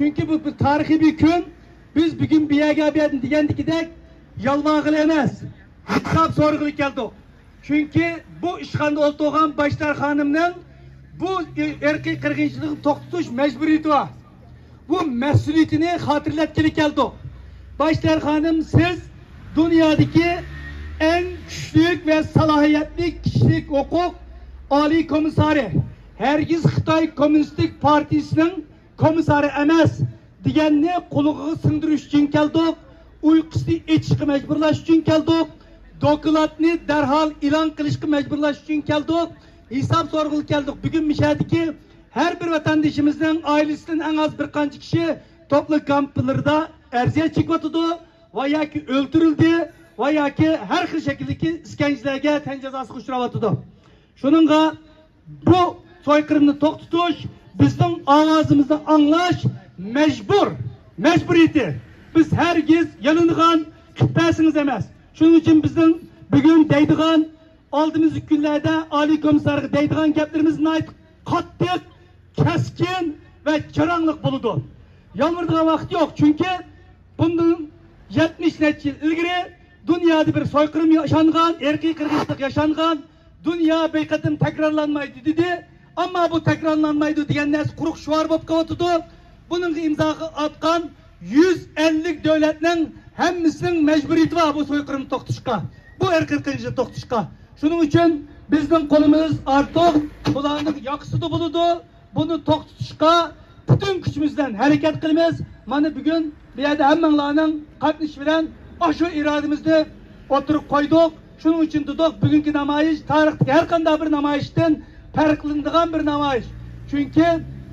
Çünkü bu tarihi bir gün. Biz bugün bir yerden degendikidek yalvağılı emas. Hesap sorgulu geldik. Çünkü bu işganda oltuğan Başlar Hanım'ın bu erkek kırgınçılığını toxtuş mecburiyeti var. Bu mesuliyetini hatırlatkili geldik. Başlar Hanım, siz dünyadaki en güçlü ve salahiyetli kişilik hukuk Ali Komisarı. Hergiz Xitay Komünistik Partisi'nin komisarı emas deganni qulog'iga singdirish uchun keldik. Uyqusini ichishga majburlash uchun keldik. Dokladni darhol e'lon qilishga majburlash uchun keldik. Hisob sorg'ili keldik. Bugun mishadiki her bir vatandaşımızın ailesinden en az bir qancha kişi toplu kamplarda erziyet çekiyordu ve ya ki öldürüldü ve ya ki her xil şekildeki iskencelerge ten cezası uçurayotidu. Şununla bu soykırımını to'xtatish bizning ovozimizni anglash mecburiyeti. Biz hergiz yanılgan kütbesiniz emas. Şunun için bizim bugün deydigan aldığımız günlerde Ali Komisarı'na deydigan gaplarımızın ait kattık, keskin ve karanlık buludu. Yalvırdığına vakit yok çünkü bunun 70 neçil ilgiri dünyada bir soykırım yaşangan, erkek kırgınçlık yaşangan, dünya beykatim tekrarlanmaydı dedi. Ama bu tekrarlanmaydı diyen nes kuruk şuar bop kavatıdı. Bunun imzağı atkan 150 devletinin hemmisinin mecburiyeti var bu soykırımı toxtuşka. Bu erkek kırgınçlığı toxtuşka. Şunun için bizden kolumuz artık kulağının yakısı buludu. Bunu toxtuşka bütün gücümüzden hareket kılmamız. Mana bugün bir yerde hemmenlarının katılış bilen aşı irademizni oturup koyduk. Şunun için dedik bugünkü namayış tarihteki her kanday bir namayıştan farklındığan bir namayış. Çünkü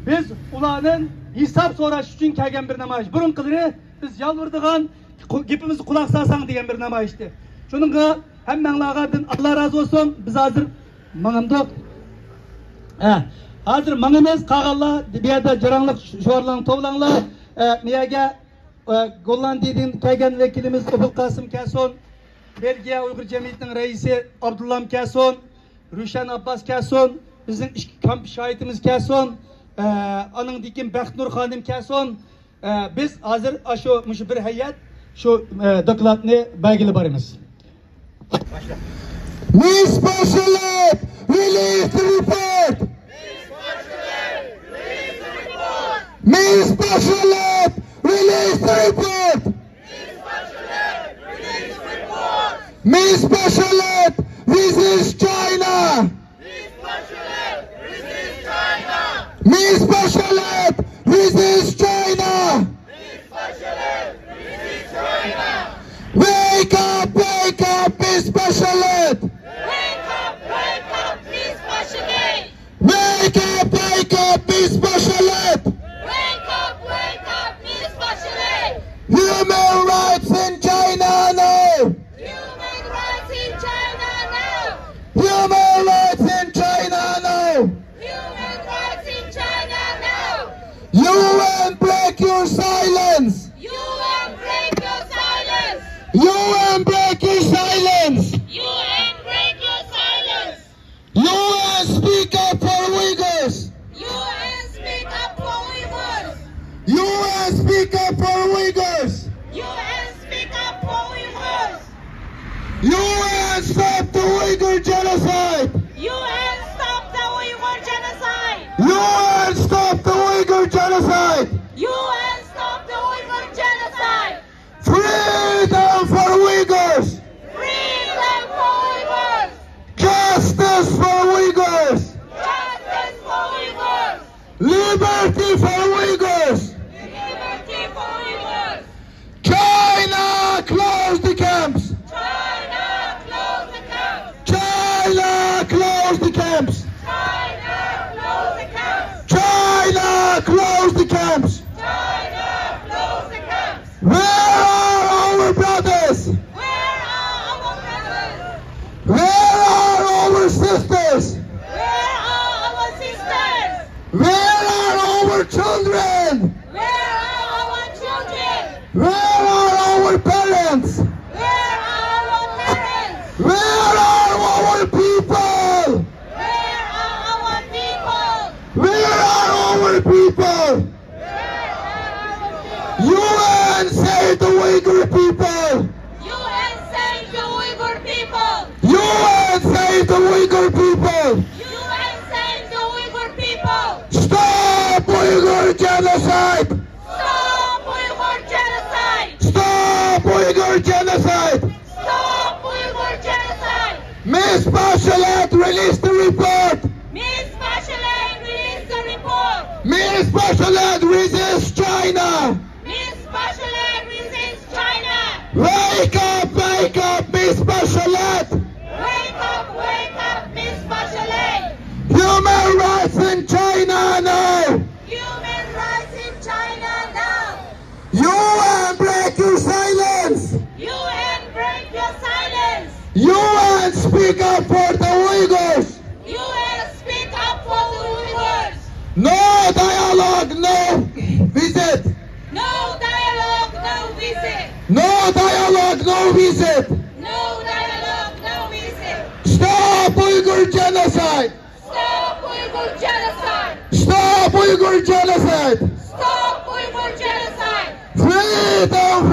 biz ulanın hesap soraş için kelgen bir namayış. Burun kılını biz yalvırdığan gipimizi kulak salsan diyen bir namayıştı. Şununla hemmenlardan Allah razı olsun. Biz hazır manamdık. Hazır manamız kağalla bir yerde caranlık şuarlan tovlanlar. Miyage Gollandiya'dan kelgen vekilimiz Obul Kasım Kason, Belgiya Uygur Cemiyeti'nin reisi Abdullah Kason, Rüşen Abbas Kason, bizim kamp şahitimiz Kason, onun dikim Bekhnur Hanım Kason. Biz hazır şu bir heyet şu dokladını belgeli barımız. Başla. Miss Bachelet, release the report! Miss Bachelet, release the report! Miss Bachelet, resist China! Miss Bachelet, resist China! Wake up, Miss Bachelet! Wake up, Miss Bachelet! Wake up, Miss Bachelet! Wake up, Miss Bachelet! Human rights in China now! Human rights in China now! Human rights in China now! Human rights in China now! UN break your silence! UN break your silence! UN break your silence! UN break your silence! UN speak up for Uyghurs! UN speak up for Uyghurs! UN speak up for Uyghurs! UN speak up for Uyghurs! UN stop the Uyghur genocide! UN stop the Uyghur genocide! UN stop the Uyghur genocide! UN stop the Uyghur genocide! Freedom for Uyghurs! Freedom for Uyghurs! Justice for Uyghurs! Justice for Uyghurs! Liberty for Uyghurs! Liberty for Uyghurs! China close the camps! China close the camps! China close the camps! China close the camps! China close the camps! China close the camps! Where are our brothers? Where are our brothers? Where are our sisters? Where are our sisters? Where are our children? Where are our children? Where are our parents? Where are our parents? Where are our people? Where are our people? Where are our people? Where are save the Uyghur people! UN save the Uyghur people! UN save the Uyghur people! UN save the Uyghur people! Stop Uyghur genocide! Stop Uyghur genocide! Stop Uyghur genocide! Stop Uyghur genocide! Miss Bachelet, release the report! Miss Bachelet, release the report! Miss Bachelet, resist China! Miss Bachelet, resist China! Wake up, Miss Bachelet! Wake up, Miss Bachelet! Human rights in China now! Human rights in China now! UN, break your silence! UN, break your silence! UN, speak up for the Uyghurs! UN, speak up for the Uyghurs! No dialogue, no visit! No dialogue, no visit! No dialogue, no visit! No dialogue, no visit! Stop Uyghur genocide! Stop Uyghur genocide! Stop Uyghur genocide! Stop Uyghur genocide! Freedom